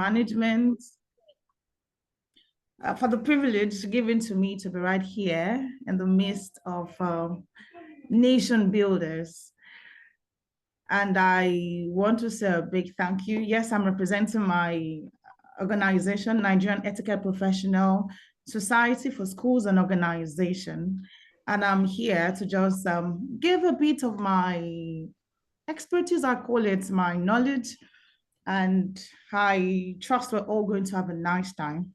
management, for the privilege given to me to be right here in the midst of nation builders. And I want to say a big thank you. Yes, I'm representing my organization, Nigerian Etiquette Professional Society for Schools and Organization. And I'm here to just give a bit of my expertise, I call it, my knowledge. And I trust we're all going to have a nice time.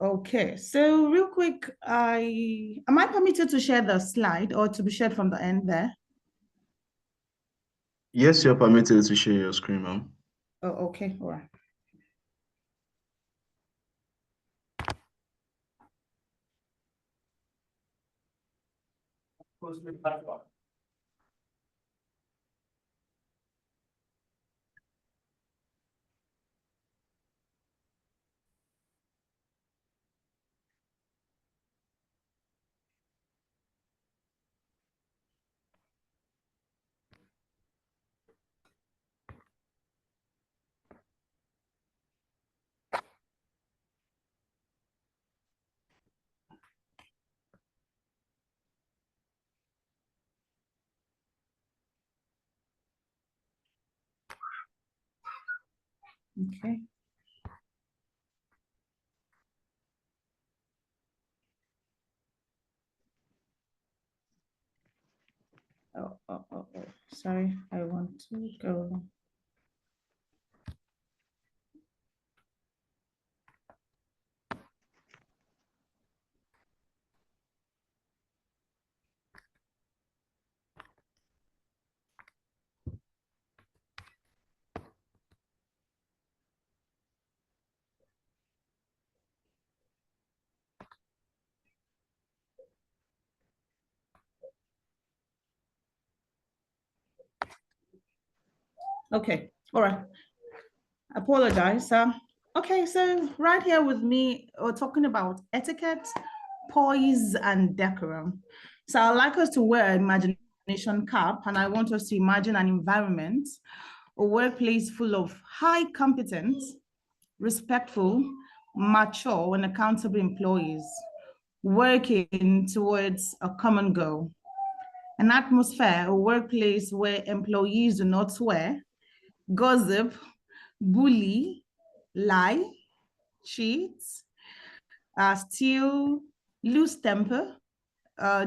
Okay, so real quick, am I permitted to share the slide or to be shared from the end there? Yes, you're permitted to share your screen, ma'am. Oh, okay, all right. Okay. Oh, sorry, I want to go. Okay, all right. Apologize. Okay, so right here with me, we're talking about etiquette, poise, and decorum. So I'd like us to wear imagination cap, and I want us to imagine an environment, a workplace full of high competence, respectful, mature, and accountable employees working towards a common goal. An atmosphere, a workplace where employees do not swear, gossip, bully, lie, cheat, steal, lose temper,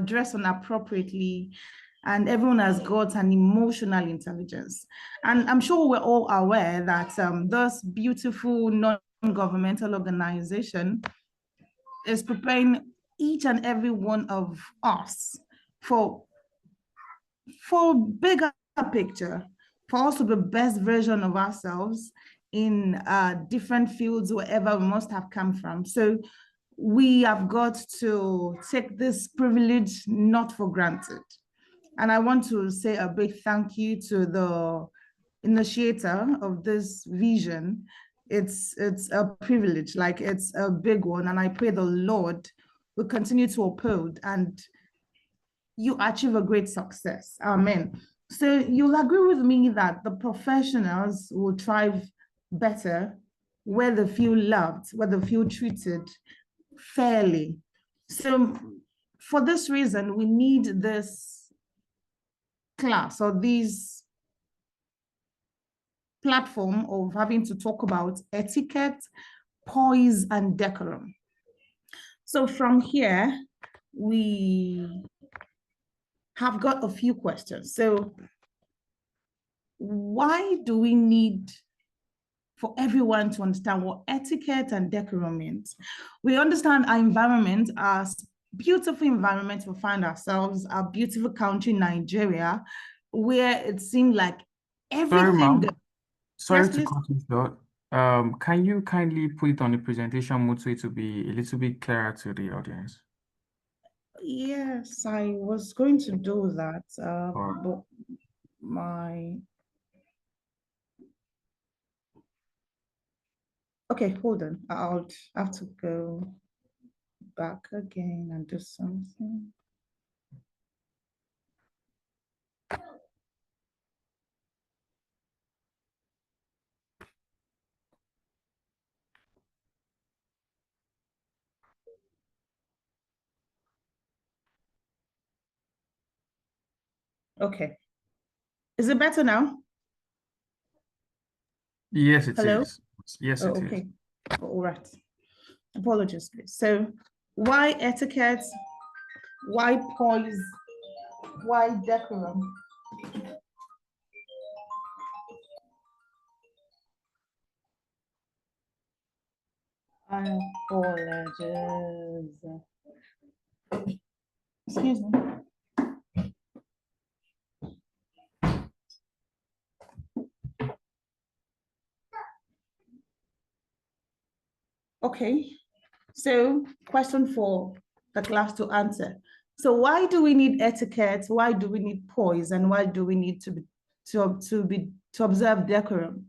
dress inappropriately, and everyone has got an emotional intelligence. And I'm sure we're all aware that this beautiful non-governmental organization is preparing each and every one of us for bigger picture, for us to be the best version of ourselves in different fields, wherever we must have come from. So we have got to take this privilege not for granted. And I want to say a big thank you to the initiator of this vision. It's a privilege, like it's a big one. And I pray the Lord will continue to uphold and you achieve a great success. Amen. So you'll agree with me that the professionals will thrive better where they feel loved, where they feel treated fairly. So for this reason, we need this class or this platform of having to talk about etiquette, poise, and decorum. So from here, we have got a few questions. So why do we need for everyone to understand what etiquette and decorum means? We understand our environment, our beautiful environment we find ourselves, our beautiful country, Nigeria, where it seemed like everything. Sorry to cut you short. Can you kindly put it on the presentation mode so it will be a little bit clearer to the audience? Yes, I was going to do that, but my... Okay, hold on. I'll have to go back again and do something. Okay. Is it better now? Yes, it Hello? is. Yes, Oh, it is. okay. All right. Apologies, please. So why etiquette? Why poise? Why decorum? Apologies. Excuse me. Okay, so question for the class to answer. So why do we need etiquette? Why do we need poise? And why do we need to observe decorum?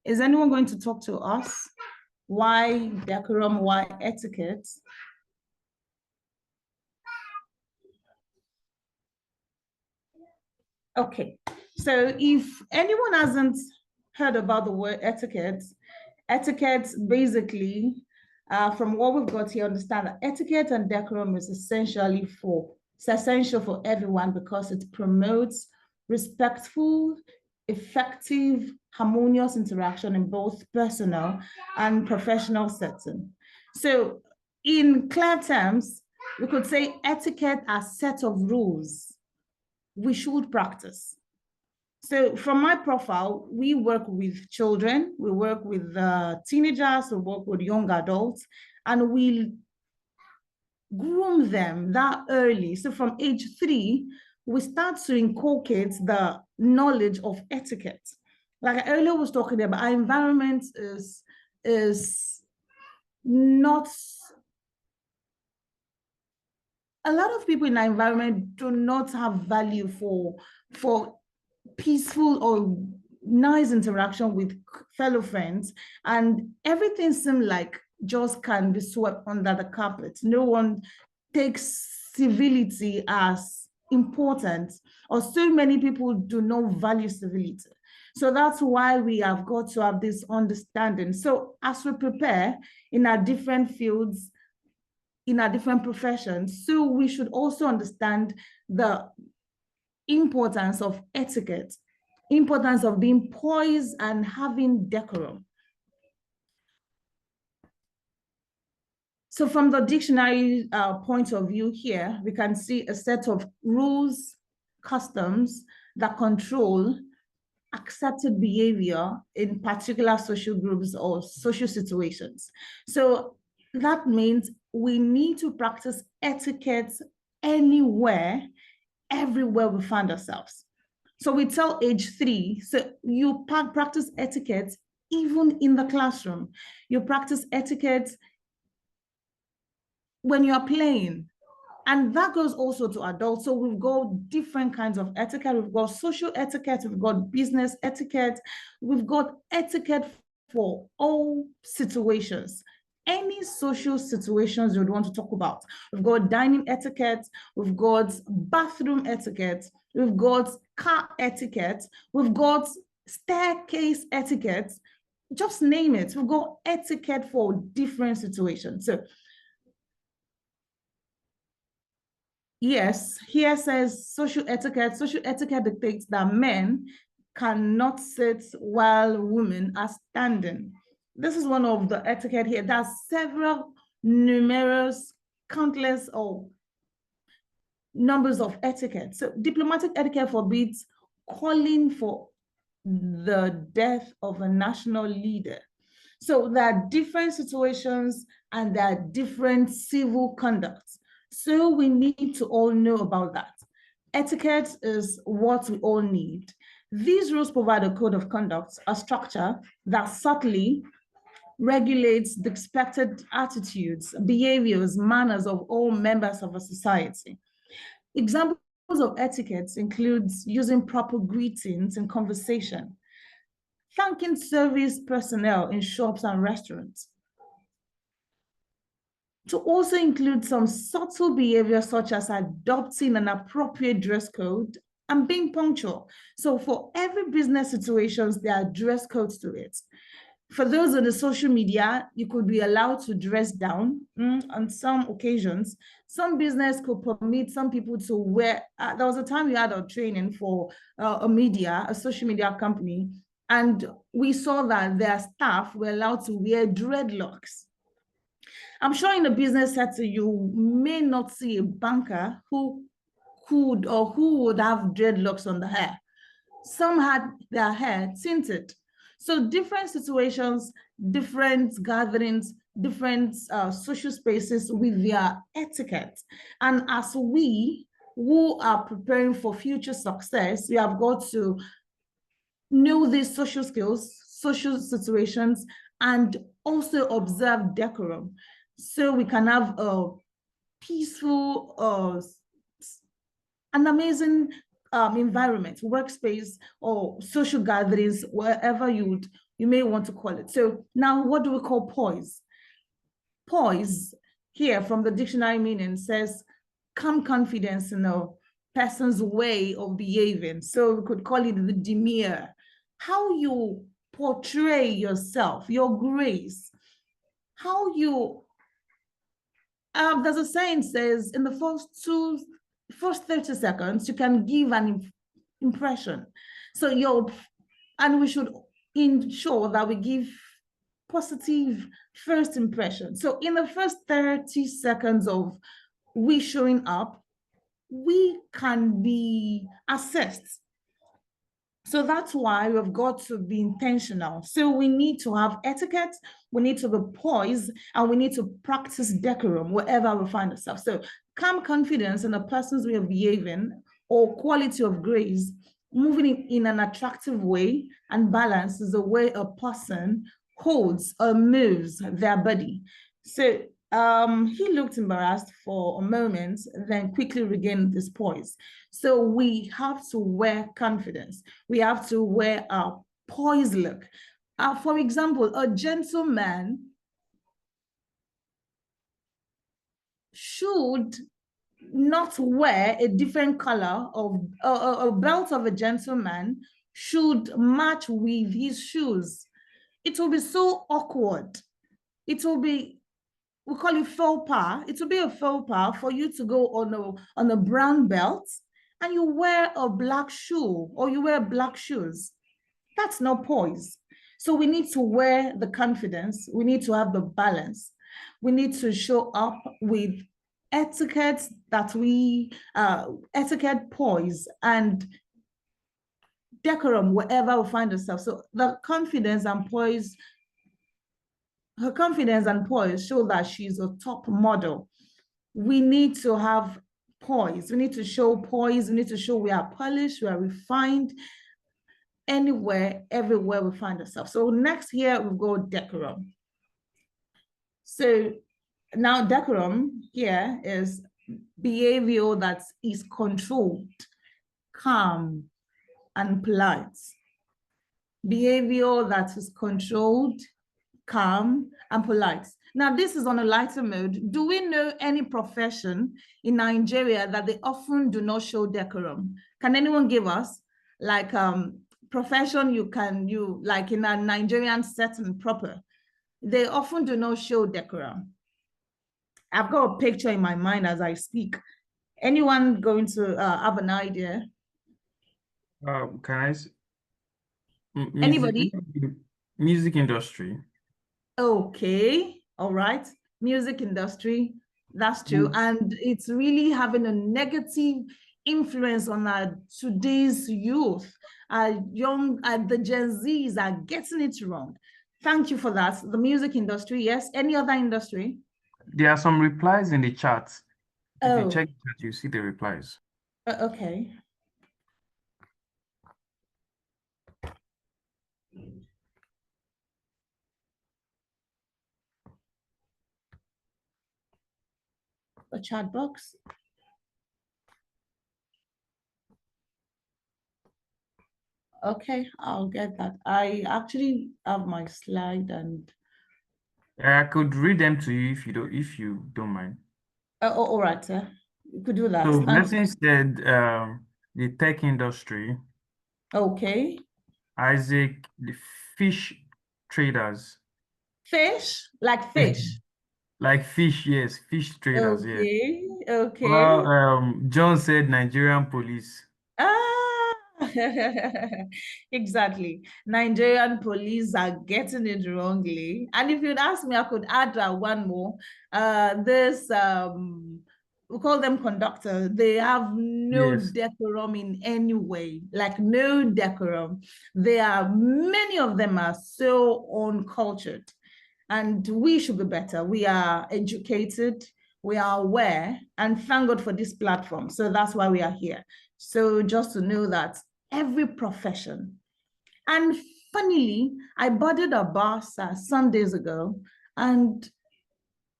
Is anyone going to talk to us? Why decorum? Why etiquette? Okay, so if anyone hasn't heard about the word etiquette, etiquette basically, from what we've got here, understand that etiquette and decorum is it's essential for everyone because it promotes respectful, effective, harmonious interaction in both personal and professional setting. So in clear terms, we could say etiquette are set of rules we should practice. So from my profile, we work with children, we work with teenagers, we work with young adults, and we groom them that early. So from age 3, we start to inculcate the knowledge of etiquette. Like I earlier was talking about, our environment is not, a lot of people in our environment do not have value for peaceful or nice interaction with fellow friends, and everything seems like just can be swept under the carpet. No one takes civility as important, or so many people do not value civility. So that's why we have got to have this understanding. So as we prepare in our different fields, in our different professions, so we should also understand the importance of etiquette, importance of being poised and having decorum. So from the dictionary point of view here, we can see a set of rules, customs that control accepted behavior in particular social groups or social situations. So that means we need to practice etiquette anywhere, everywhere we find ourselves. So we tell age 3, so you practice etiquette even in the classroom. You practice etiquette when you're playing. And that goes also to adults. So we've got different kinds of etiquette. We've got social etiquette, we've got business etiquette, we've got etiquette for all situations. Any social situations you'd want to talk about. We've got dining etiquette, we've got bathroom etiquette, we've got car etiquette, we've got staircase etiquette, just name it. We've got etiquette for different situations. So yes, here says social etiquette. Social etiquette dictates that men cannot sit while women are standing. This is one of the etiquette here. There's several numerous, countless or numbers of etiquette. So diplomatic etiquette forbids calling for the death of a national leader. So there are different situations and there are different civil conducts. So we need to all know about that. Etiquette is what we all need. These rules provide a code of conduct, a structure that subtly regulates the expected attitudes, behaviors, manners of all members of a society. Examples of etiquette includes using proper greetings in conversation, thanking service personnel in shops and restaurants, to also include some subtle behaviors such as adopting an appropriate dress code and being punctual. So for every business situations, there are dress codes to it. For those on the social media, you could be allowed to dress down on some occasions. Some business could permit some people to wear, there was a time we had a training for a social media company, and we saw that their staff were allowed to wear dreadlocks. I'm sure in a business setting, you may not see a banker who could or who would have dreadlocks on the hair. Some had their hair tinted. So different situations, different gatherings, different social spaces with their etiquette. And as we who are preparing for future success, we have got to know these social skills, social situations, and also observe decorum, so we can have a peaceful, an amazing environment, workspace, or social gatherings, wherever you may want to call it. So now, what do we call poise? Poise, here from the dictionary meaning, says calm confidence in a person's way of behaving. So we could call it the demeanor, how you portray yourself, your grace, how you, there's a saying says in the first 30 seconds, you can give an impression. So and we should ensure that we give positive first impression. So in the first 30 seconds of we showing up, we can be assessed. So that's why we've got to be intentional. So we need to have etiquette, we need to be poised, and we need to practice decorum wherever we find ourselves. So calm confidence in a person's way of behaving, or quality of grace, moving in an attractive way and balance, is the way a person holds or moves their body. So he looked embarrassed for a moment, then quickly regained his poise. So we have to wear confidence. We have to wear a poise look. For example, a gentleman should not wear a different color of a belt of a gentleman should match with his shoes. It will be so awkward. It will be, we call it faux pas. It will be a faux pas for you to go on a brown belt and you wear a black shoe, or you wear black shoes. That's not poise. So we need to wear the confidence. We need to have the balance. We need to show up with etiquette etiquette, poise, and decorum wherever we find ourselves. So the confidence and poise, her confidence and poise show that she's a top model. We need to have poise. We need to show poise. We need to show we are polished, we are refined, anywhere, everywhere we find ourselves. So next here we go decorum. So now decorum here is behavior that is controlled, calm, and polite. Behavior that is controlled, calm, and polite. Now, this is on a lighter mode. Do we know any profession in Nigeria that they often do not show decorum? Can anyone give us like profession you like in a Nigerian setting proper? They often do not show decorum. I've got a picture in my mind as I speak. Anyone going to have an idea? Can I? Anybody? Music industry. Okay, all right. Music industry, that's true. And it's really having a negative influence on our today's youth. The Gen Zs are getting it wrong. Thank you for that. The music industry, yes. Any other industry? There are some replies in the chat. If you Oh, check that, you see the replies. okay. A chat box. Okay, I'll get that. I actually have my slide and I could read them to you if you don't mind. all right, sir. You could do that. So Blessing said the tech industry. Okay. Isaac, the fish traders. Fish, like fish. Like fish, yes, fish traders, yes. Okay, okay. Well, John said Nigerian police. Ah, exactly. Nigerian police are getting it wrongly. And if you'd ask me, I could add one more. We call them conductor. They have no Yes. decorum in any way, like no decorum. Many of them are so uncultured. And we should be better. We are educated, we are aware, and thank God for this platform. So that's why we are here. So just to know that every profession, and funnily, I boarded a bus some days ago, and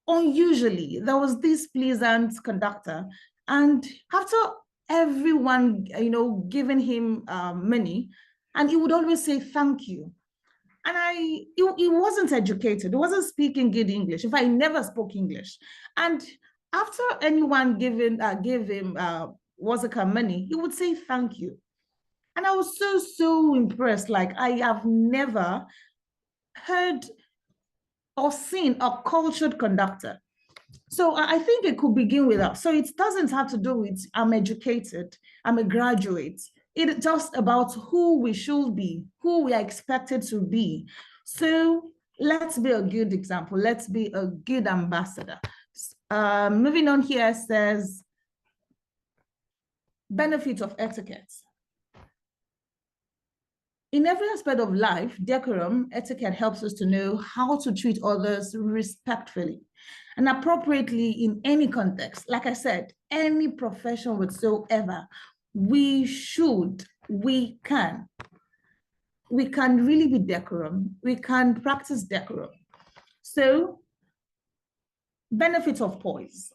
unusually, there was this pleasant conductor, and after everyone, giving him money, and he would always say thank you. And he wasn't educated. He wasn't speaking good English. In fact, he never spoke English. And after anyone gave him money, he would say thank you. And I was so impressed. Like, I have never heard or seen a cultured conductor. So I think it could begin with us. So it doesn't have to do with I'm educated, I'm a graduate. It's just about who we should be, who we are expected to be. So let's be a good example. Let's be a good ambassador. Moving on here says, benefits of etiquette. In every aspect of life, decorum, etiquette helps us to know how to treat others respectfully and appropriately in any context. Like I said, any profession whatsoever, we can really be decorum. We can practice decorum. So, benefits of poise.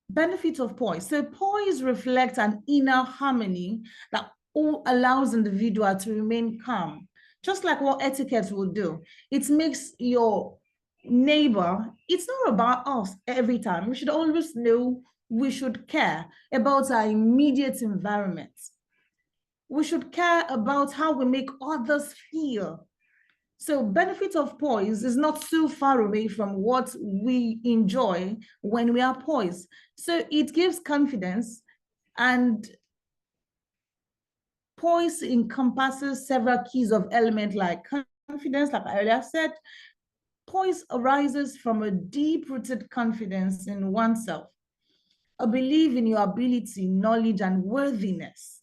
Benefits of poise. So poise reflects an inner harmony that allows individual to remain calm, just like what etiquette will do. It makes your neighbor, it's not about us every time. We should always know we should care about our immediate environment. We should care about how we make others feel. So benefit of poise is not so far away from what we enjoy when we are poised. So it gives confidence, and poise encompasses several keys of elements like confidence, like I earlier said. Poise arises from a deep-rooted confidence in oneself, a belief in your ability, knowledge, and worthiness.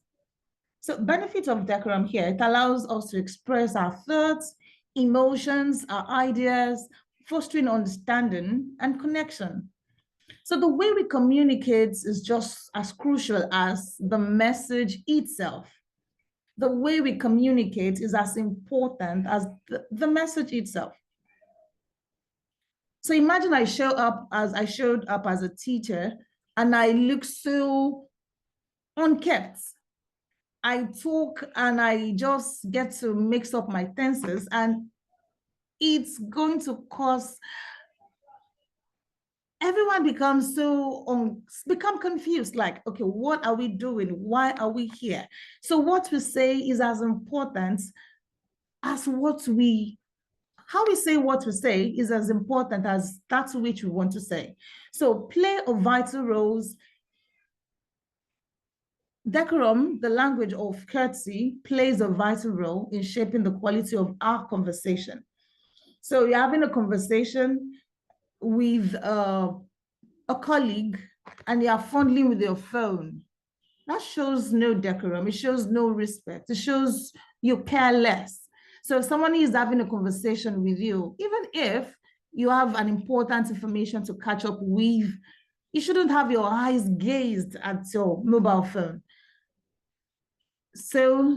So benefit of decorum here, it allows us to express our thoughts, emotions, our ideas, fostering understanding and connection. So the way we communicate is just as crucial as the message itself. The way we communicate is as important as the message itself. So imagine I showed up as a teacher and I look so unkept. I talk and I just get to mix up my tenses, and it's going to cause everyone become confused, like, okay, what are we doing? Why are we here? So what we say is as important as how we say what we say is as important as that which we want to say. So play a vital roles. Decorum, the language of courtesy, plays a vital role in shaping the quality of our conversation. So you're having a conversation with a colleague and you are fondling with your phone. That shows no decorum. It shows no respect. It shows you care less. So if someone is having a conversation with you, even if you have an important information to catch up with, you shouldn't have your eyes gazed at your mobile phone. So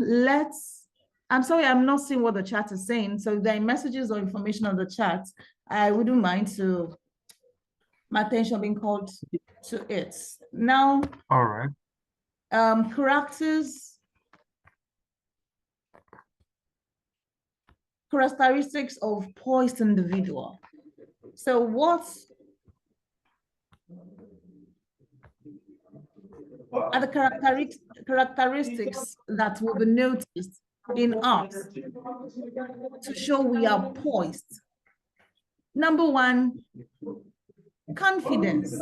I'm sorry, I'm not seeing what the chat is saying. So if there are messages or information on the chat, I wouldn't mind my attention being called to it. Now, All right. Characteristics of poised individual. So what are the characteristics that will be noticed in us to show we are poised. Number one, confidence.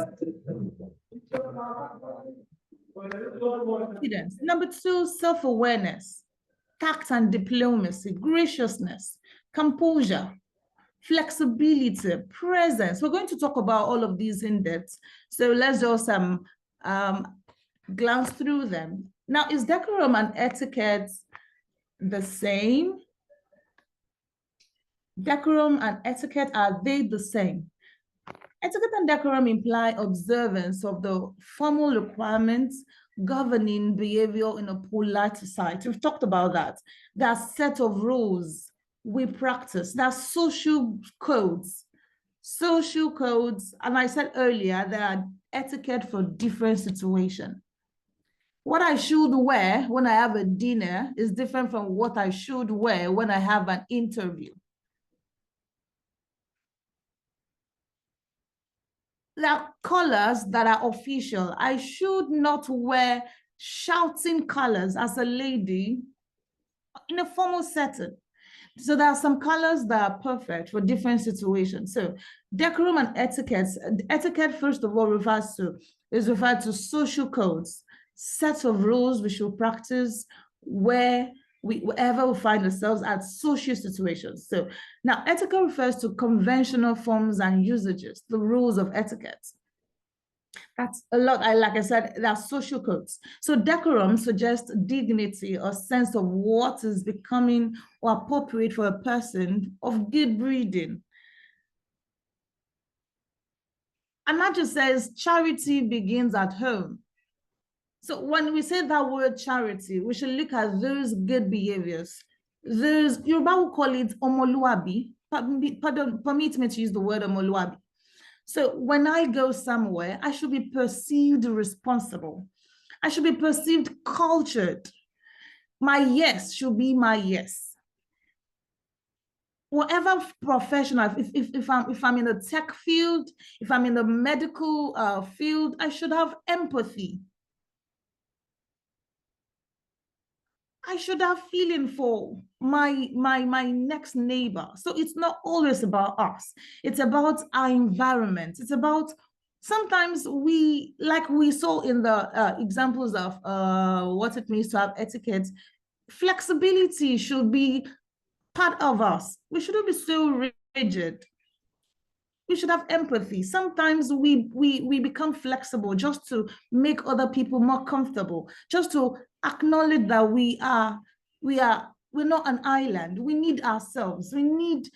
Confidence. Number two, self-awareness, tact and diplomacy, graciousness, composure, flexibility, presence. We're going to talk about all of these in depth. So let's just glance through them. Now, is decorum and etiquette the same? Decorum and etiquette, are they the same? Etiquette and decorum imply observance of the formal requirements governing behavior in a polite society. We've talked about that. There are set of rules we practice. There are social codes. Social codes, and I said earlier, there are etiquette for different situations. What I should wear when I have a dinner is different from what I should wear when I have an interview. There are colors that are official. I should not wear shouting colors as a lady in a formal setting. So there are some colors that are perfect for different situations. So decorum and etiquette, first of all, is referred to social codes, sets of rules we should practice wherever we find ourselves at social situations. So now etiquette refers to conventional forms and usages, the rules of etiquette. That's a lot. Like I said, there are social codes. So decorum suggests dignity or sense of what is becoming or appropriate for a person of good breeding. And that just says charity begins at home. So when we say that word charity, we should look at those good behaviors. There's, Yoruba will call it omoluabi. Permit me to use the word omoluabi. So when I go somewhere, I should be perceived responsible. I should be perceived cultured. My yes should be my yes. Whatever professional, if I'm in the tech field, if I'm in the medical field, I should have empathy. I should have feeling for my next neighbor. So it's not always about us. It's about our environment. It's about, sometimes we, like we saw in the examples of what it means to have etiquette, flexibility should be part of us. We shouldn't be so rigid. We should have empathy. Sometimes we become flexible just to make other people more comfortable, just to acknowledge that we're not an island. We need ourselves. We need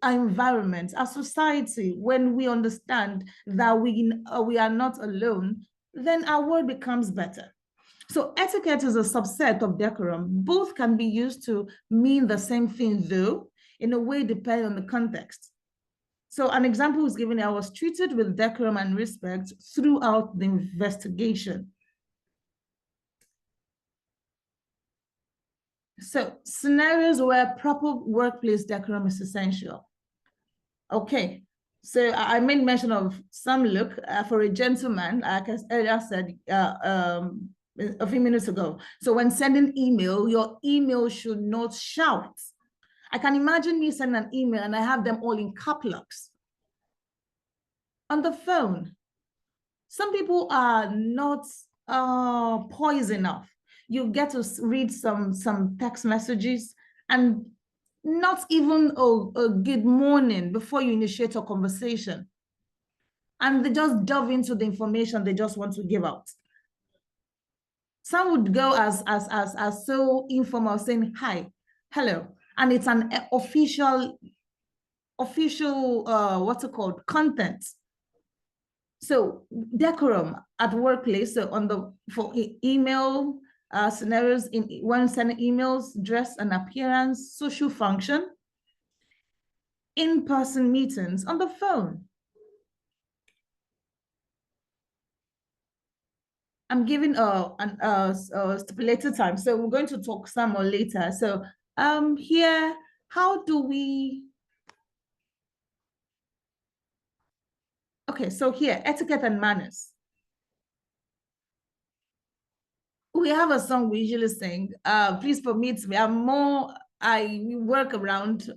our environment, our society. When we understand that we are not alone, then our world becomes better. So etiquette is a subset of decorum. Both can be used to mean the same thing, though, in a way depending on the context. So an example was given, I was treated with decorum and respect throughout the investigation. So scenarios where proper workplace decorum is essential. Okay, so I made mention of some look for a gentleman, like I earlier said a few minutes ago. So when sending email, your email should not shout. I can imagine me sending an email and I have them all in cap locks. On the phone, some people are not poised enough. You get to read some text messages and not even a good morning before you initiate a conversation. And they just delve into the information they just want to give out. Some would go as so informal, saying hi, hello, and it's an official what's it called, content. So decorum at workplace, so for email scenarios, when sending emails, dress and appearance, social function, in-person meetings, on the phone. I'm giving a stipulated time, so we're going to talk some more later. So here, how do we? Okay, so here, etiquette and manners. We have a song we usually sing. Please permit me. We work around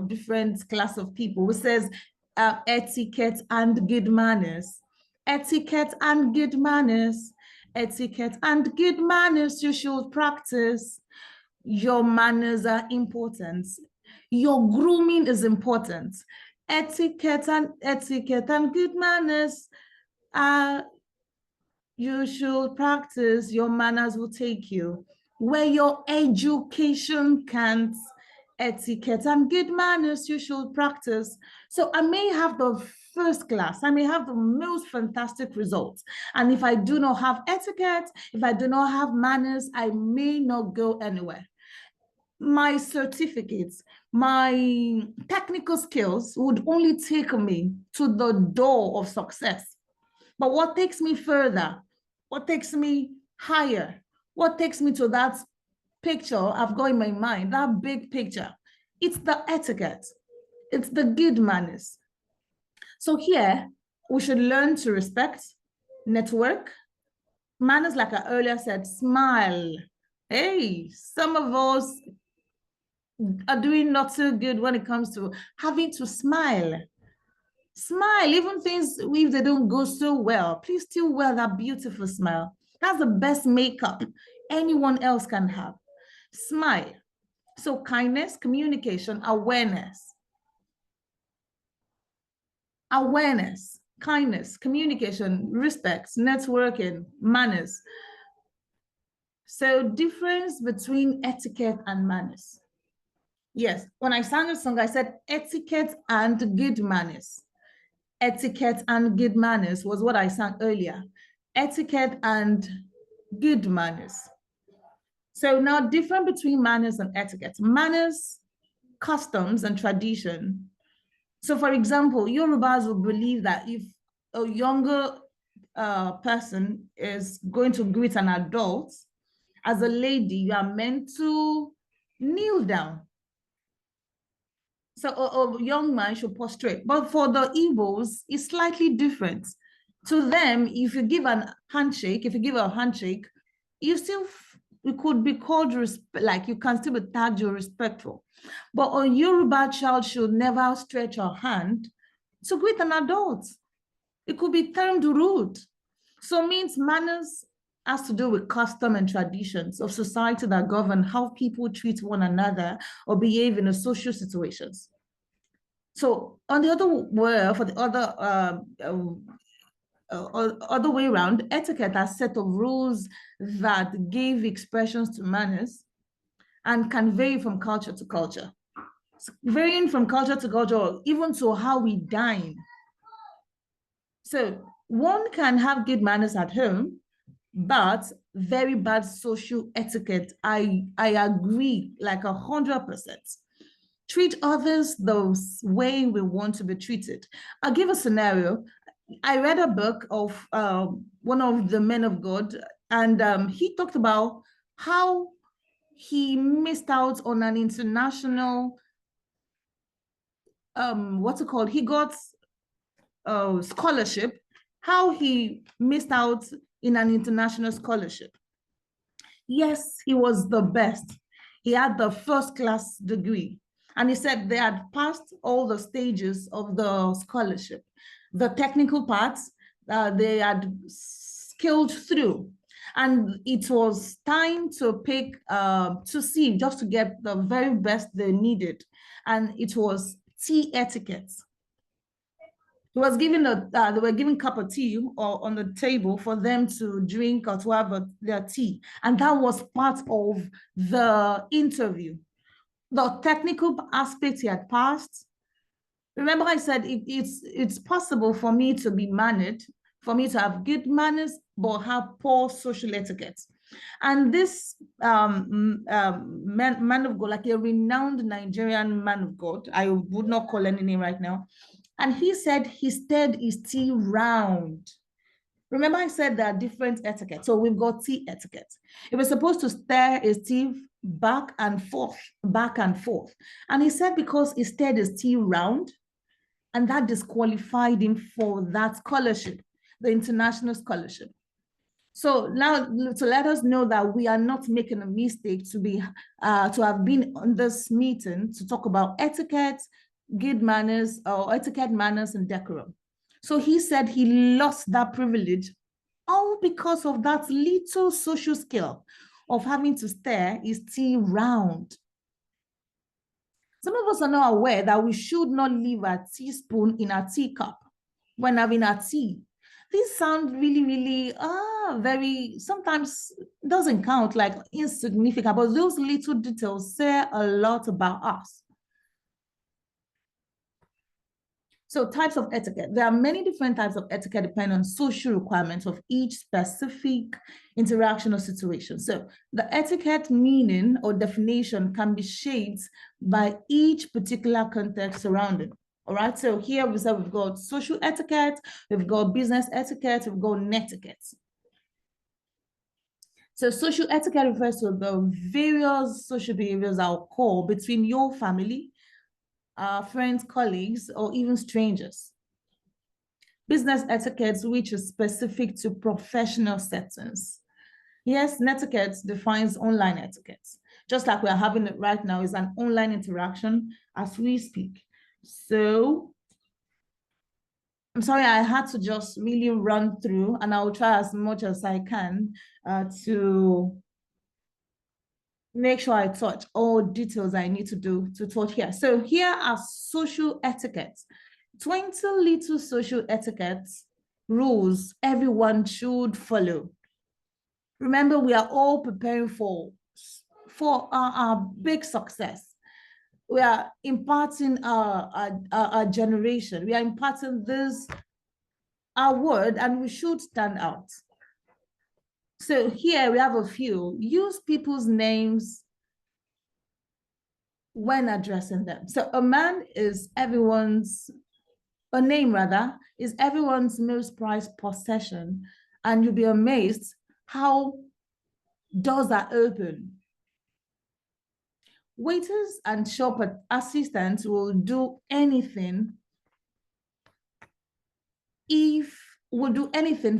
different class of people who says etiquette and good manners. Etiquette and good manners. Etiquette and good manners you should practice. Your manners are important. Your grooming is important. Etiquette and good manners you should practice. Your manners will take you where your education can't. Etiquette and good manners you should practice. So I may have the first class, I may have the most fantastic results, and if I do not have etiquette, if I do not have manners, I may not go anywhere. My certificates, my technical skills would only take me to the door of success. But what takes me further, what takes me higher, what takes me to that picture I've got in my mind, that big picture, it's the etiquette, it's the good manners. So here, we should learn to respect, network, manners, like I earlier said, smile. Hey, some of us are doing not so good when it comes to having to smile. Smile, even things if they don't go so well, please still wear that beautiful smile. That's the best makeup anyone else can have. Smile. So kindness, communication, awareness. Awareness, kindness, communication, respect, networking, manners. So difference between etiquette and manners. Yes, when I sang a song, I said etiquette and good manners. Etiquette and good manners was what I sang earlier. Etiquette and good manners. So now different between manners and etiquette. Manners, customs, and tradition. So for example, Yorubas will believe that if a younger person is going to greet an adult, as a lady, you are meant to kneel down. So a young man should prostrate. But for the Igbos, it's slightly different. To them, if you give a handshake, it could be called like you can still be tagged you're respectful. But a Yoruba child should never stretch her hand to greet an adult. It could be termed rude. So means manners has to do with custom and traditions of society that govern how people treat one another or behave in social situations. So on the other way, for the other way around, etiquette has a set of rules that give expressions to manners and can vary from culture to culture. Varying from culture to culture, even to how we dine. So one can have good manners at home, but very bad social etiquette. I agree, like 100%. Treat others the way we want to be treated. I'll give a scenario. I read a book of one of the men of God, and he talked about how he missed out on an international, what's it called? He got a scholarship, how he missed out in an international scholarship. Yes, he was the best. He had the first class degree. And he said they had passed all the stages of the scholarship. The technical parts, they had scaled through. And it was time to pick, to see, just to get the very best they needed. And it was tea etiquette. He was given they were given a cup of tea or on the table for them to drink or to have their tea. And that was part of the interview. The technical aspects he had passed. Remember I said it's possible for me to be mannered, for me to have good manners, but have poor social etiquette. And this man of God, like a renowned Nigerian man of God, I would not call any name right now, and he said he stirred his tea round. Remember I said there are different etiquette. So we've got tea etiquette. It was supposed to stir his tea back and forth. And he said because he stirred his tea round, and that disqualified him for that scholarship, the international scholarship. So now to let us know that we are not making a mistake to have been on this meeting to talk about etiquette, good manners, or etiquette, manners, and decorum. So he said he lost that privilege all because of that little social skill of having to stir his tea round. Some of us are not aware that we should not leave a teaspoon in a teacup when having a tea. This sounds really, really, very, sometimes doesn't count, like insignificant, but those little details say a lot about us. So types of etiquette. There are many different types of etiquette depending on social requirements of each specific interaction or situation. So the etiquette meaning or definition can be shaped by each particular context surrounding. All right, so here we've got social etiquette, we've got business etiquette, we've got netiquette. So social etiquette refers to the various social behaviors that occur between your family, friends, colleagues, or even strangers. Business etiquette, which is specific to professional settings. Yes, netiquette defines online etiquette. Just like we're having it right now, is an online interaction as we speak. So I'm sorry, I had to just really run through, and I will try as much as I can to make sure I touch all details I need to do to touch here. So here are social etiquette. 20 little social etiquette rules everyone should follow. Remember, we are all preparing for our big success. We are imparting our generation. We are imparting this, our word, and we should stand out. So here we have a few. Use people's names when addressing them. So a name is everyone's most prized possession. And you'll be amazed how doors are open. Waiters and shop assistants will do anything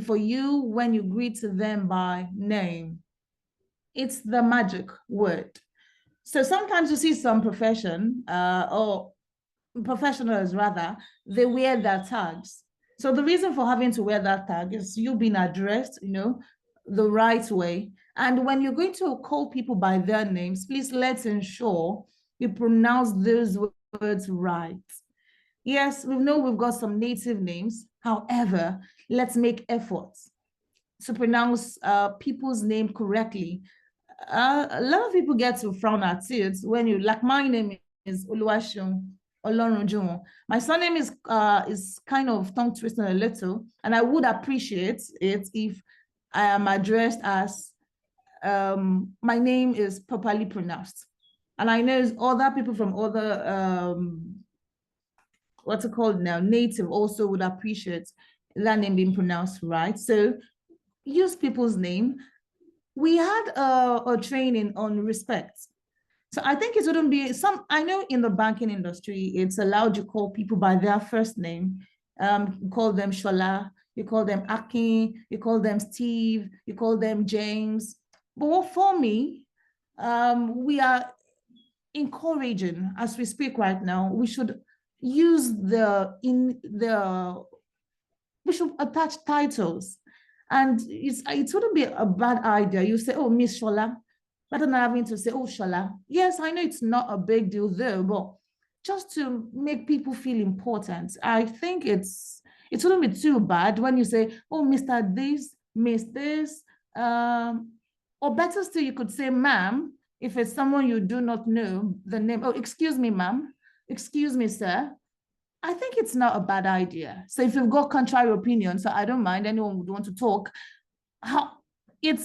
for you when you greet them by name. It's the magic word. So sometimes you see some or professionals rather, they wear their tags. So the reason for having to wear that tag is you being addressed, the right way. And when you're going to call people by their names, please let's ensure you pronounce those words right. Yes, we know we've got some native names. However, let's make efforts to pronounce people's name correctly. A lot of people get to frown at it when like my name is Oluwaseun Olorunjuwon. My surname is kind of tongue twisting a little, and I would appreciate it if I am addressed as my name is properly pronounced. And I know other people from other what's it called now, native, also would appreciate that name being pronounced right. So use people's name. We had a training on respect. So I think it wouldn't be I know in the banking industry, it's allowed you call people by their first name. You call them Shola, you call them Akin, you call them Steve, you call them James. But for me, we are encouraging, as we speak right now, we should use we should attach titles. And it wouldn't be a bad idea. You say, oh, Miss Shola, rather than having to say, oh, Shola. Yes, I know it's not a big deal though, but just to make people feel important, I think it wouldn't be too bad when you say, oh, Mr. This, Miss This, or better still, you could say, ma'am, if it's someone you do not know the name. Oh, excuse me, ma'am. Excuse me, sir. I think it's not a bad idea. So if you've got contrary opinions, so I don't mind, anyone would want to talk.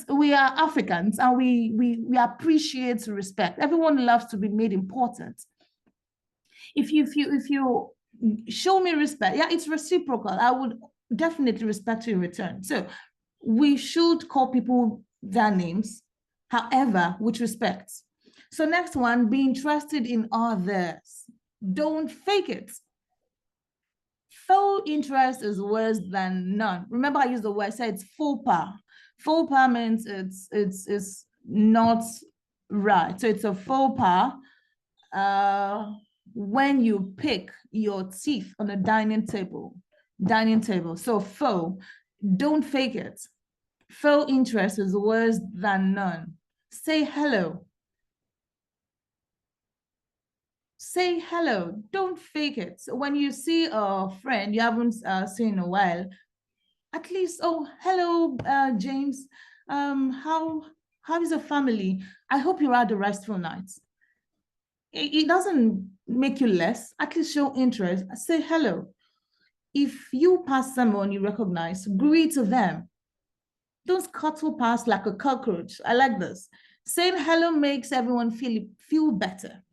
We are Africans and we appreciate respect. Everyone loves to be made important. If you show me respect, yeah, it's reciprocal. I would definitely respect you in return. So we should call people their names, however, with respect. So next one, be interested in others. Don't fake it. Full interest is worse than none. Remember, I used the word, I said it's faux pas. Faux pas means it's not right. So it's a faux pas when you pick your teeth on a dining table. So faux, don't fake it. Faux interest is worse than none. Say hello. Say hello. Don't fake it. So when you see a friend you haven't seen in a while, at least, oh, hello, James. How is your family? I hope you had a restful night. It doesn't make you less. At least show interest. Say hello. If you pass someone you recognize, greet them. Don't scuttle past like a cockroach. I like this. Saying hello makes everyone feel better.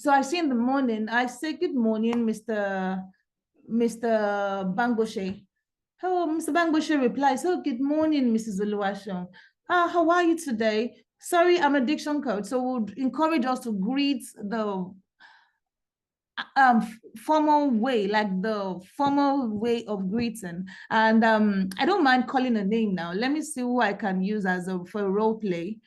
So I see in the morning, I say, good morning, Mr. Bangoshe. Oh, Mr. Bangoshe replies, oh, good morning, Mrs. Oluwaseun. How are you today? Sorry, I'm a diction coach, so would encourage us to greet the formal way, like the formal way of greeting. And I don't mind calling a name now. Let me see who I can use as for a role play.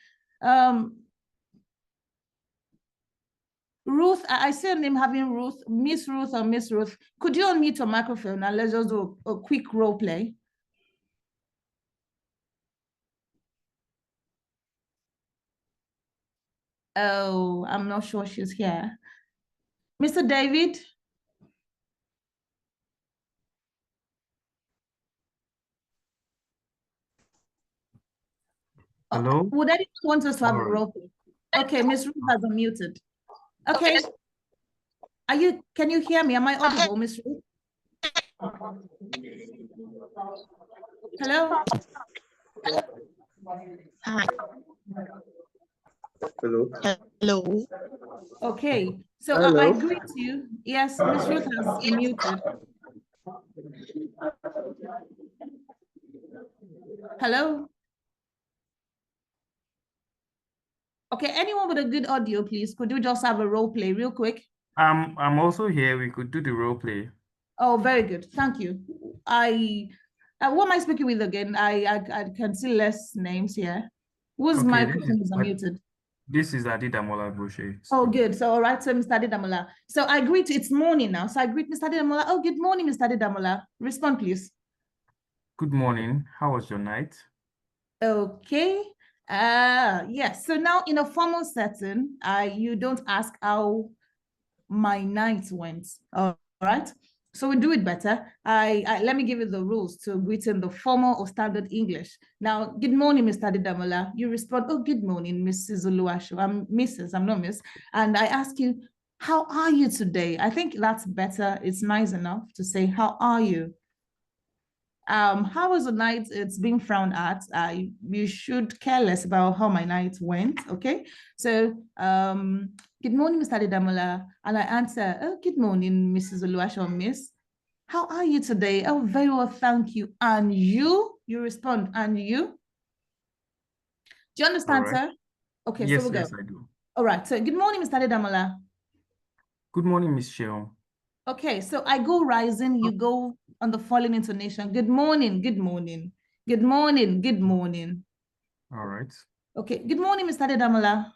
Ruth, I see a name having Ruth, Miss Ruth or Miss Ruth. Could you unmute your microphone and let's just do a quick role play? Oh, I'm not sure she's here. Mr. David? Hello? Would anyone want us to have a All right. role play? Okay, Miss Ruth has unmuted. Okay. Can you hear me? Am I audible, Miss Ruth? Hello? Hi. Hello. Hello. Okay, so Hello. I greet you. Yes, Miss Ruth has unmuted. Hello? Okay, anyone with a good audio, please, could you just have a role play real quick? I'm also here. We could do the role play. Oh, very good. Thank you. Who am I speaking with again? I can see less names here. Whose Okay, microphone is unmuted? This is Adidamola Boshe. Oh, good. So, all right. So, Mr. Adidamola. So, I greet, it's morning now. So, I greet Mr. Adidamola. Oh, good morning, Mr. Adidamola. Respond, please. Good morning. How was your night? Okay. Yes. So, now in a formal setting, you don't ask how my night went. All right. So we do it better. Let me give you the rules to greet in the formal or standard English. Now, good morning, Mr. Adidamola. You respond, oh, good morning, Mrs. Oluwaseun. I'm Mrs., I'm not Miss. And I ask you, how are you today? I think that's better. It's nice enough to say, how are you? How was the night? It's being frowned at. You should care less about how my night went, okay? So, good morning, Mr. Adidamola. And I answer, oh, good morning, Mrs. Oluwaseun, Miss. How are you today? Oh, very well, thank you. And you? You respond, and you? Do you understand, All right. sir? Okay, Yes, so we'll yes, go. I do. All right, so good morning, Mr. Adidamola. Good morning, Miss Sheon. Okay, so I go rising, you go on the falling intonation. Good morning, good morning. Good morning, good morning. All right. Okay, good morning, Mr. Adidamola.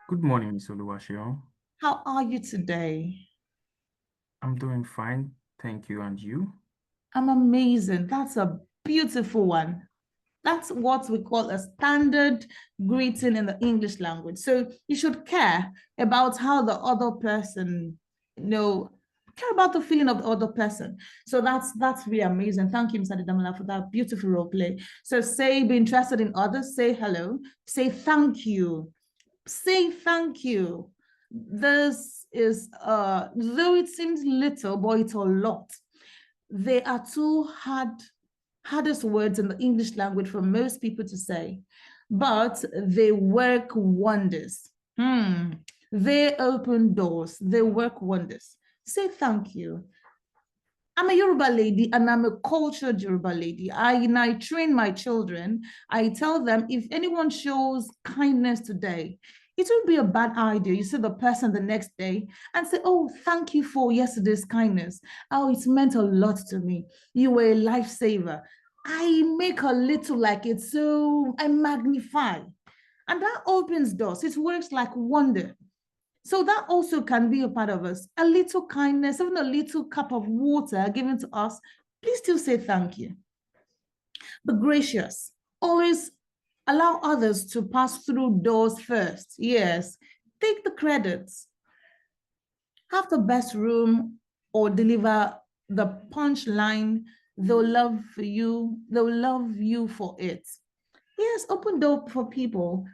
Good morning, Miss Oluwaseun. How are you today? I'm doing fine. Thank you. And you? I'm amazing. That's a beautiful one. That's what we call a standard greeting in the English language. So you should care about how the other person, care about the feeling of the other person. So that's really amazing. Thank you, Mr. Adidamola, for that beautiful role play. So say, be interested in others, say hello, say thank you, say thank you. This is, though it seems little, but it's a lot. They are two hardest words in the English language for most people to say, but they work wonders. They open doors, they work wonders. Say thank you. I'm a Yoruba lady and I'm a cultured Yoruba lady. I train my children. I tell them if anyone shows kindness today, it would be a bad idea. You see the person the next day and say, oh, thank you for yesterday's kindness. Oh, it's meant a lot to me. You were a lifesaver. I make a little like it, so I magnify. And that opens doors. It works like wonder. So that also can be a part of us. A little kindness, even a little cup of water given to us, please still say thank you. Be gracious. Always allow others to pass through doors first. Yes, take the credits. Have the best room or deliver the punchline. They'll love you. They'll love you for it. Yes, open door for people.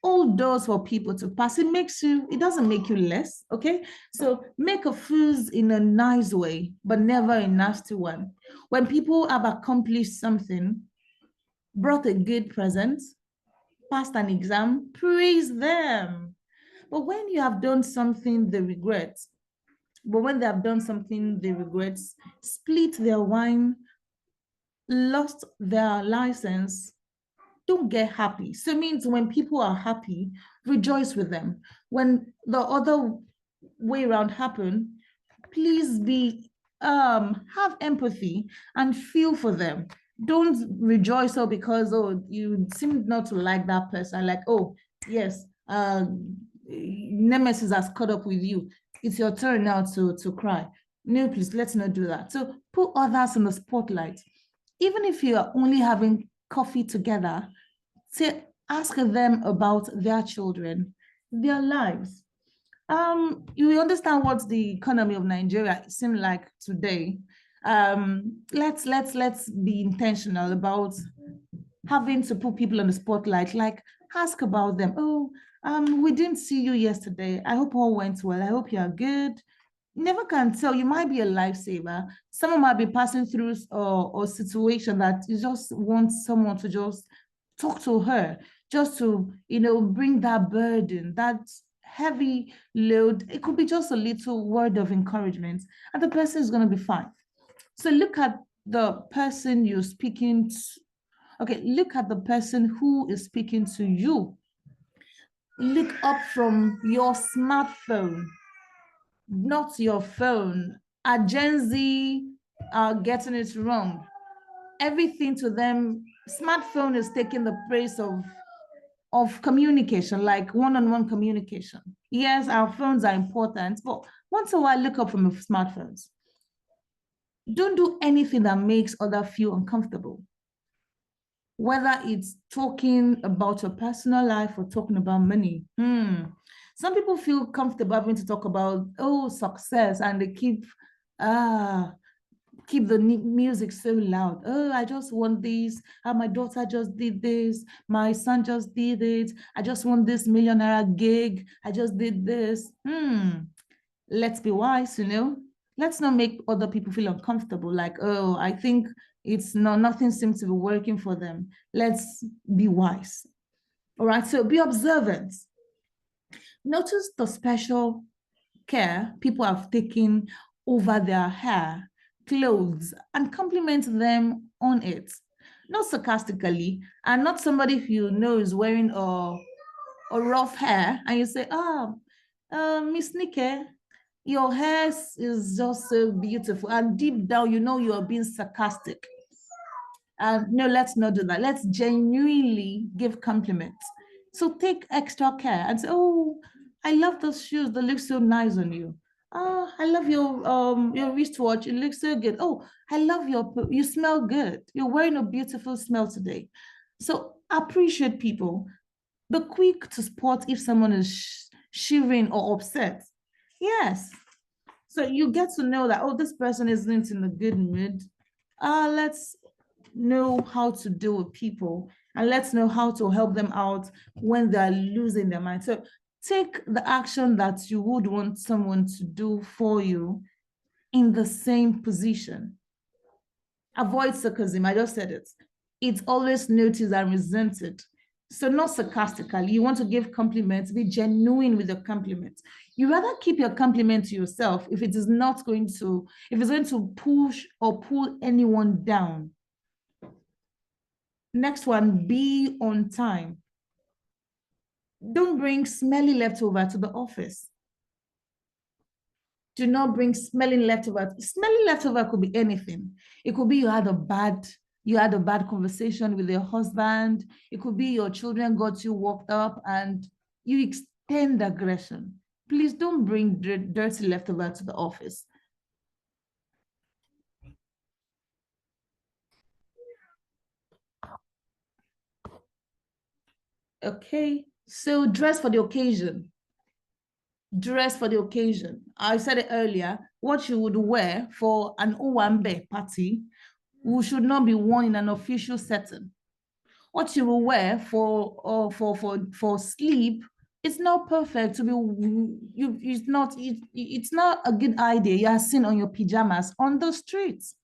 All doors for people to pass. It doesn't make you less, okay? So make a fuzz in a nice way, but never a nasty one. When people have accomplished something, brought a good present, passed an exam, praise them. But when you have done something they regret, split their wine, lost their license, don't get happy. So it means when people are happy, rejoice with them. When the other way around happen, please have empathy and feel for them. Don't rejoice because you seem not to like that person. Like, oh yes, Nemesis has caught up with you. It's your turn now to cry. No, please, let's not do that. So put others in the spotlight. Even if you are only having coffee together, ask them about their children, their lives. You understand what the economy of Nigeria seems like today. Let's be intentional about having to put people on the spotlight, like ask about them. Oh, we didn't see you yesterday. I hope all went well. I hope you are good. Never can tell. You might be a lifesaver. Someone might be passing through a situation that you just want someone to just talk to her, just to, bring that burden, that heavy load. It could be just a little word of encouragement, and the person is going to be fine. So look at the person you're speaking to. Okay, look at the person who is speaking to you. Look up from your smartphone, not your phone. Are Gen Z getting it wrong? Everything to them, smartphone is taking the place of communication, like one-on-one communication. Yes, our phones are important, but once in a while, look up from your smartphones. Don't do anything that makes others feel uncomfortable. Whether it's talking about your personal life or talking about money. Some people feel comfortable having to talk about, success, and they keep the music so loud. Oh, I just want this. My daughter just did this. My son just did it. I just want this millionaire gig. I just did this. Let's be wise, Let's not make other people feel uncomfortable. Like, oh, I think nothing seems to be working for them. Let's be wise. All right, so be observant. Notice the special care people have taken over their hair, clothes, and compliment them on it. Not sarcastically, and not somebody you know is wearing a rough hair, and you say, Miss Nike, your hair is just so beautiful. And deep down, you are being sarcastic. No, let's not do that. Let's genuinely give compliments. So take extra care and say, oh, I love those shoes. They look so nice on you. Oh, I love your wristwatch. It looks so good. Oh, I love you smell good. You're wearing a beautiful smell today. So appreciate people. Be quick to spot if someone is shivering or upset. Yes. So you get to know that, this person isn't in a good mood. Let's know how to deal with people, and let's know how to help them out when they're losing their mind. So take the action that you would want someone to do for you in the same position. Avoid sarcasm. I just said it. It's always noticed and resented. So not sarcastically. You want to give compliments, be genuine with your compliments. You rather keep your compliment to yourself if it's going to push or pull anyone down. Next one, be on time. Don't bring smelly leftover to the office. Do not bring smelling leftover. Smelling leftover could be anything. It could be you had a bad you had a bad conversation with your husband. It could be your children got you worked up and you extend aggression. Please don't bring dirty leftover to the office. Okay, so dress for the occasion. Dress for the occasion. I said it earlier, what you would wear for an Owambe party should not be worn in an official setting. What you will wear for sleep, it's not perfect to be it's not a good idea. You are seen on your pajamas on the streets.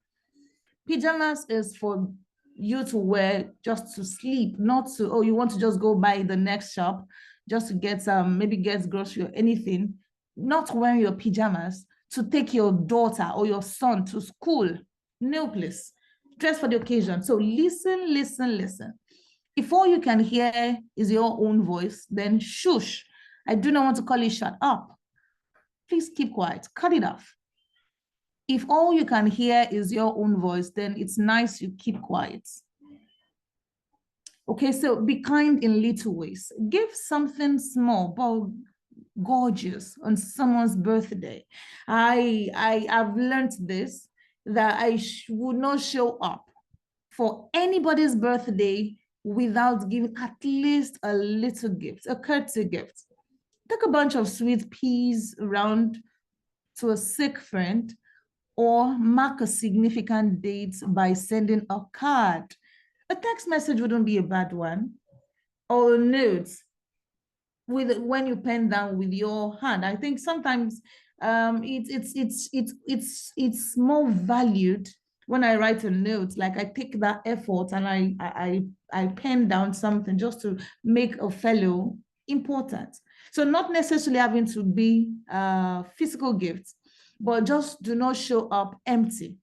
Pajamas is for you to wear just to sleep, not to, oh, you want to just go by the next shop just to get maybe get grocery or anything. Not wearing your pajamas to take your daughter or your son to school. No, please. Dress for the occasion. So listen, listen, listen. If all you can hear is your own voice, then shush. I do not want to call you shut up. Please keep quiet. Cut it off. If all you can hear is your own voice, then it's nice you keep quiet. Okay, so be kind in little ways. Give something small but gorgeous on someone's birthday. I've learned this, that I would not show up for anybody's birthday without giving at least a little gift, a courtesy gift. Take a bunch of sweet peas around to a sick friend, or mark a significant date by sending a card. A text message wouldn't be a bad one, or a note with when you pen down with your hand. I think sometimes it's more valued when I write a note. Like I take that effort and I pen down something just to make a fellow important. So not necessarily having to be physical gifts, but just do not show up empty.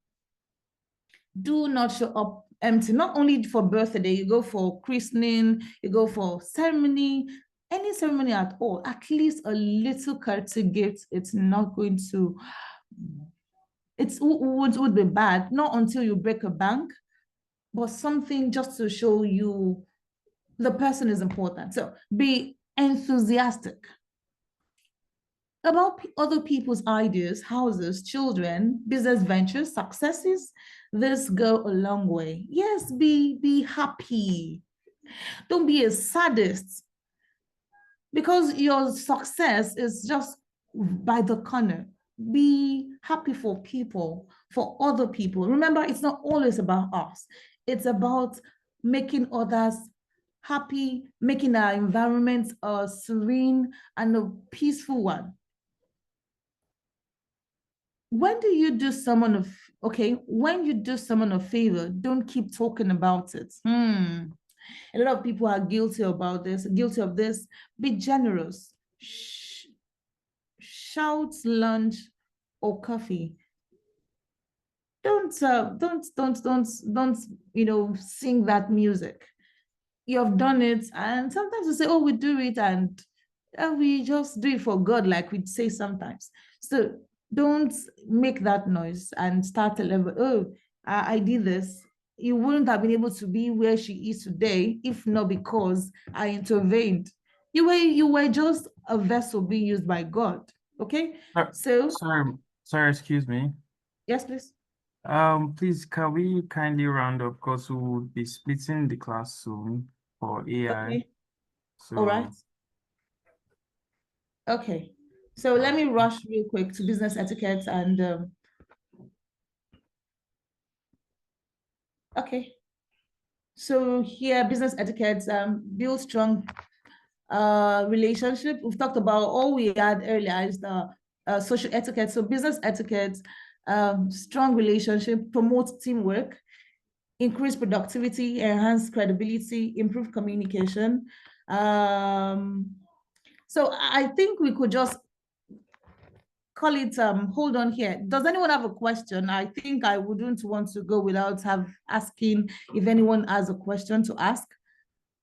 Do not show up empty. Not only for birthday, you go for christening, you go for ceremony, any ceremony at all, at least a little courtesy gift. It's not going to, it would be bad, not until you break a bank, but something just to show you the person is important. So be enthusiastic about other people's ideas, houses, children, business ventures, successes. This go a long way. Yes, be happy. Don't be a sadist, because your success is just by the corner. Be happy for people, for other people. Remember, it's not always about us. It's about making others happy, making our environment a serene and a peaceful one. When do you do someone a, when you do someone a favor, don't keep talking about it. A lot of people are guilty about this, guilty of this. Be generous. Shout lunch or coffee. Don't sing that music. You have done it, and sometimes we say, oh, we do it, and we just do it for God, like we say sometimes. So don't make that noise and start a level, oh, I did this. You wouldn't have been able to be where she is today if not because I intervened. You were just a vessel being used by God. Okay. So sorry, excuse me. Yes, please. Please, can we kindly round up, because we will be splitting the class soon for AI. Okay. So all right. Okay. So let me rush real quick to business etiquette and okay. So here, business etiquette, build strong relationship. We've talked about all we had earlier is the social etiquette. So business etiquette, strong relationship, promote teamwork, increase productivity, enhance credibility, improve communication. So I think we could just call it hold on here. Does anyone have a question? I think I wouldn't want to go without asking if anyone has a question to ask,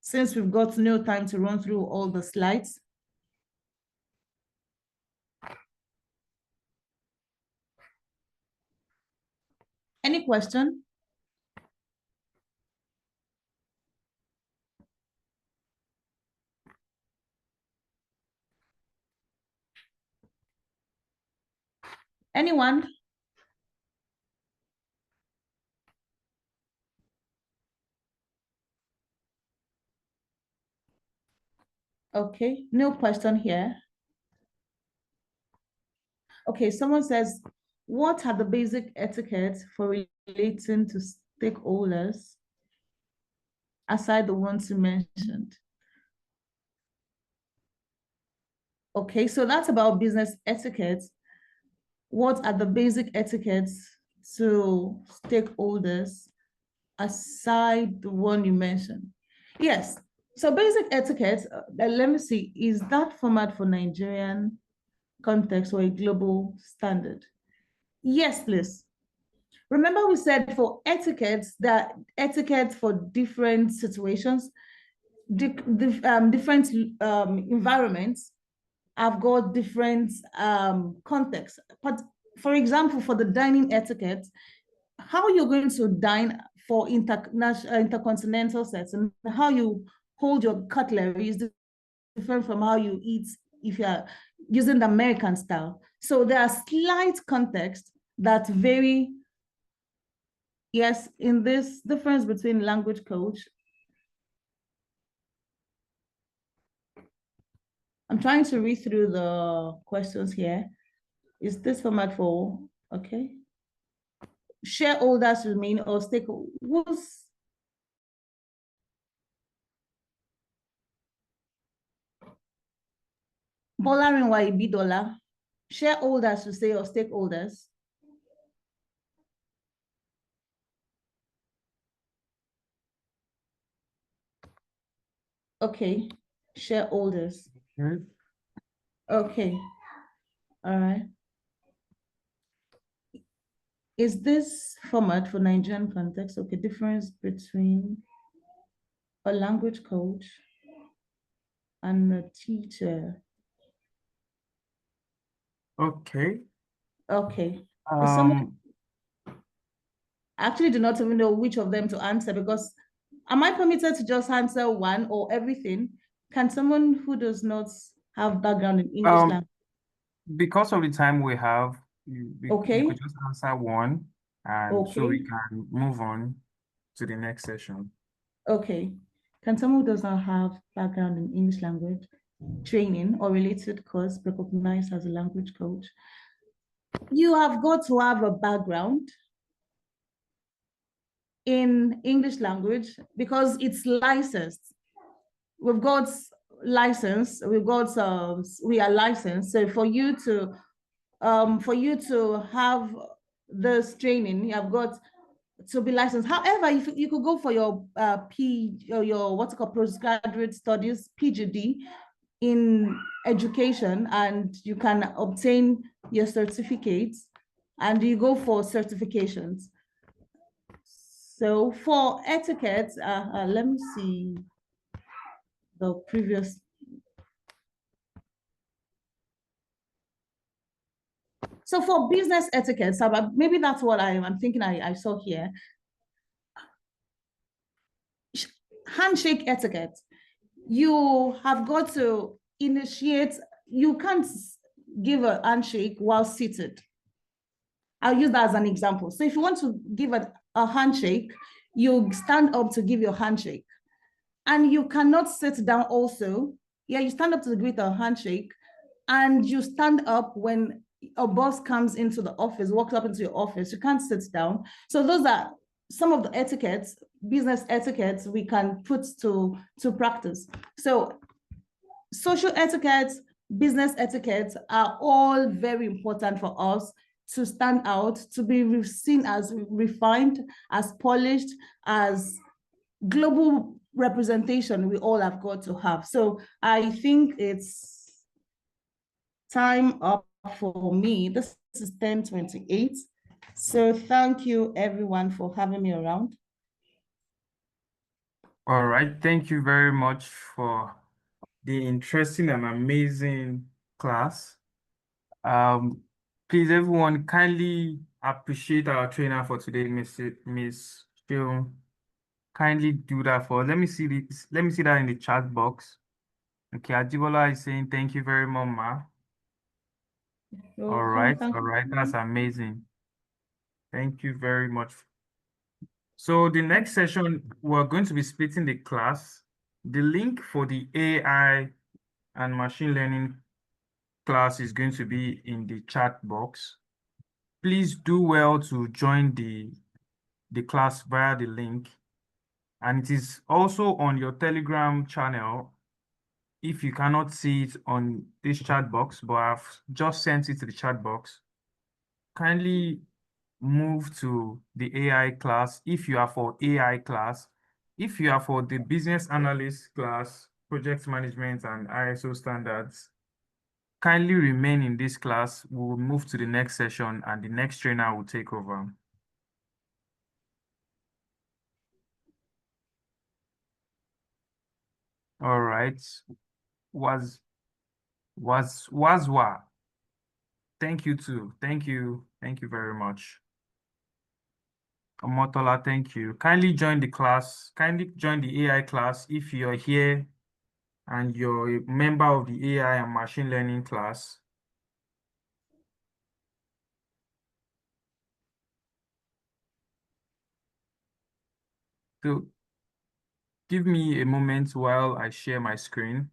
since we've got no time to run through all the slides. Any question? Anyone? Okay, no question here. Okay, someone says, what are the basic etiquettes for relating to stakeholders aside the ones you mentioned? Okay, so that's about business etiquette. What are the basic etiquettes to stakeholders aside the one you mentioned? Yes, so basic etiquette, let me see, is that format for Nigerian context or a global standard? Yes, please. Remember we said for etiquettes, that etiquette for different situations, different environments have got different contexts. But for example, for the dining etiquette, how you're going to dine for intercontinental sets and how you hold your cutlery is different from how you eat if you're using the American style. So there are slight contexts that vary. Yes, in this difference between language coach. I'm trying to read through the questions here. Is this format for, okay. Shareholders remain or stakeholders? Bolarin $1 shareholders to say or stakeholders? Okay, shareholders. Okay, all right. Is this format for Nigerian context? Okay, difference between a language coach and a teacher. Okay. Okay. Someone Um, I actually do not even know which of them to answer because am I permitted to just answer one or everything? Can someone who does not have background in English language? because of the time we have, you Okay, could just answer one, and so we okay, can move on to the next session. okay. Can someone who does not have background in English language training or related course recognized as a language coach? You have got to have a background in English language because it's licensed. We've got license, we are licensed. So for you to have this training, you have got to be licensed. However, if you could go for your your what's called postgraduate studies, PGD in education, and you can obtain your certificates and you go for certifications. So for etiquette, let me see the previous. So for business etiquette, so maybe that's what I'm thinking I saw here. Handshake etiquette. You have got to initiate, you can't give a handshake while seated. I'll use that as an example. So if you want to give a handshake, you stand up to give your handshake. And you cannot sit down also. Yeah, you stand up to greet a handshake, and you stand up when a boss comes into the office, walks up into your office. You can't sit down. So those are some of the etiquettes, business etiquettes we can put to practice. So social etiquettes, business etiquettes are all very important for us to stand out, to be seen as refined, as polished, as global representation we all have got to have. So I think it's time up for me. This is 10:28. So thank you everyone for having me around. All right, thank you very much for the interesting and amazing class. Please, everyone, kindly appreciate our trainer for today, Miss Phil. Kindly do that for. Let me see this. Let me see that in the chat box. Okay, Ajibola is saying thank you very much, Ma. All right, that's amazing. Thank you very much. So the next session, we're going to be splitting the class. The link for the AI and machine learning class is going to be in the chat box. Please do well to join the class via the link. And it is also on your Telegram channel if you cannot see it on this chat box, but I've just sent it to the chat box. Kindly move to the AI class if you are for AI class. If you are for the business analyst class, project management and ISO standards, kindly remain in this class. We will move to the next session and the next trainer will take over. All right. Wazwa. Thank you too. Thank you. Thank you very much. Omotola, thank you. Kindly join the class. Kindly join the AI class if you're here and you're a member of the AI and machine learning class. So give me a moment while I share my screen.